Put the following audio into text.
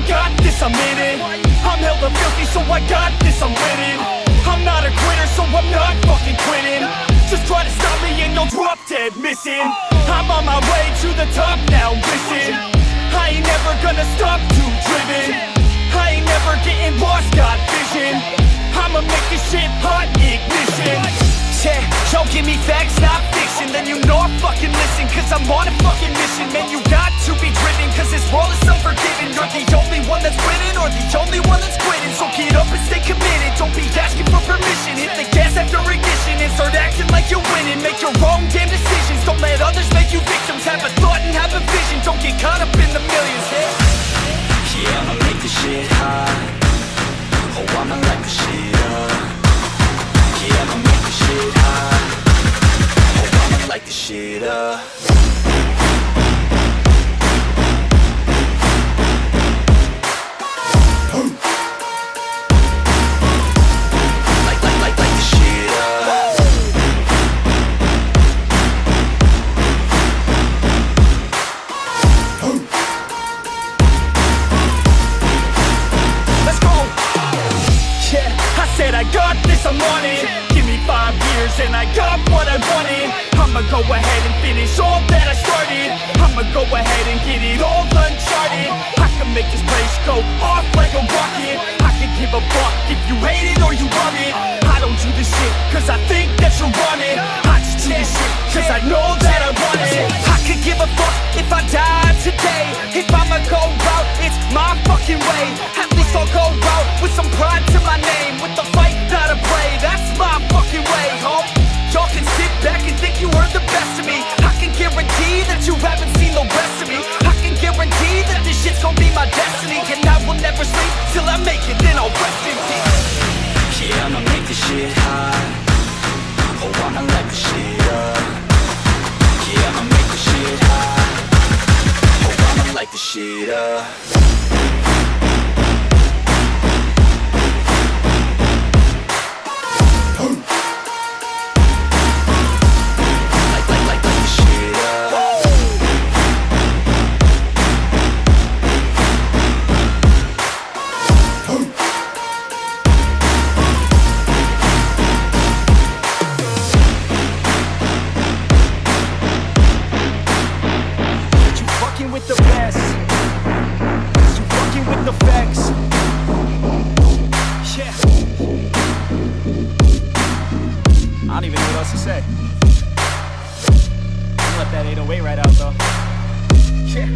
I got this, I'm in it. I'm hella filthy, so I got this, I'm winning. I'm not a quitter, so I'm not fucking quitting. Just try to stop me and you'll drop dead missing. I'm on my way to the top now, listen. I ain't never gonna stop, too driven. I ain't never getting lost, got vision. I'ma make this shit hot, ignition. Yeah, yo, give me facts, not fiction. Then you know I fucking listen, cause I'm on a fucking mission. Man, you got to be driven, cause this world is unforgiving. You're the only one that's winning, or the only one that's quitting. So get up and stay committed, don't be asking for permission. Hit the gas after ignition and start acting like you're winning. Make your own damn decisions, don't let others make you victims. Have a thought and have a vision, don't get caught up in the millions. Yeah, I'ma make this shit hot. Oh, I'ma light the shit up. Yeah, I'ma make this shit hot. Oh, I'ma light this shit up. Light the shit up. Let's go. Yeah, I said I got this, I'm on it. Give me 5 years and I got what I wanted. I'ma go ahead and finish all that I started. I'ma go ahead and get it all uncharted. I can make this place go off like a rocket. I can give a fuck if you hate it or you love it. I don't do this shit cause I think that you want it. I just do this shit cause I know that I want it. I could give a fuck if I died today. If I'ma go out, it's my fucking way. At least I'll go out with some pride to my name. With the fight, not a play, that's my fucking way, home. Y'all can sit back and think you heard the best of me. I can guarantee that you haven't seen the rest of me. I can guarantee that this shit's gonna be my destiny. And I will never sleep till I make it, then I'll rest in peace. Yeah, I'ma make this shit hot. Oh, I'ma light the shit up. Yeah, I'ma make this shit hot. Oh, I'ma light the shit up. With the best, you fucking with the facts. Yeah, I don't even know what else to say. I'm gonna let that 808 right out though. Yeah.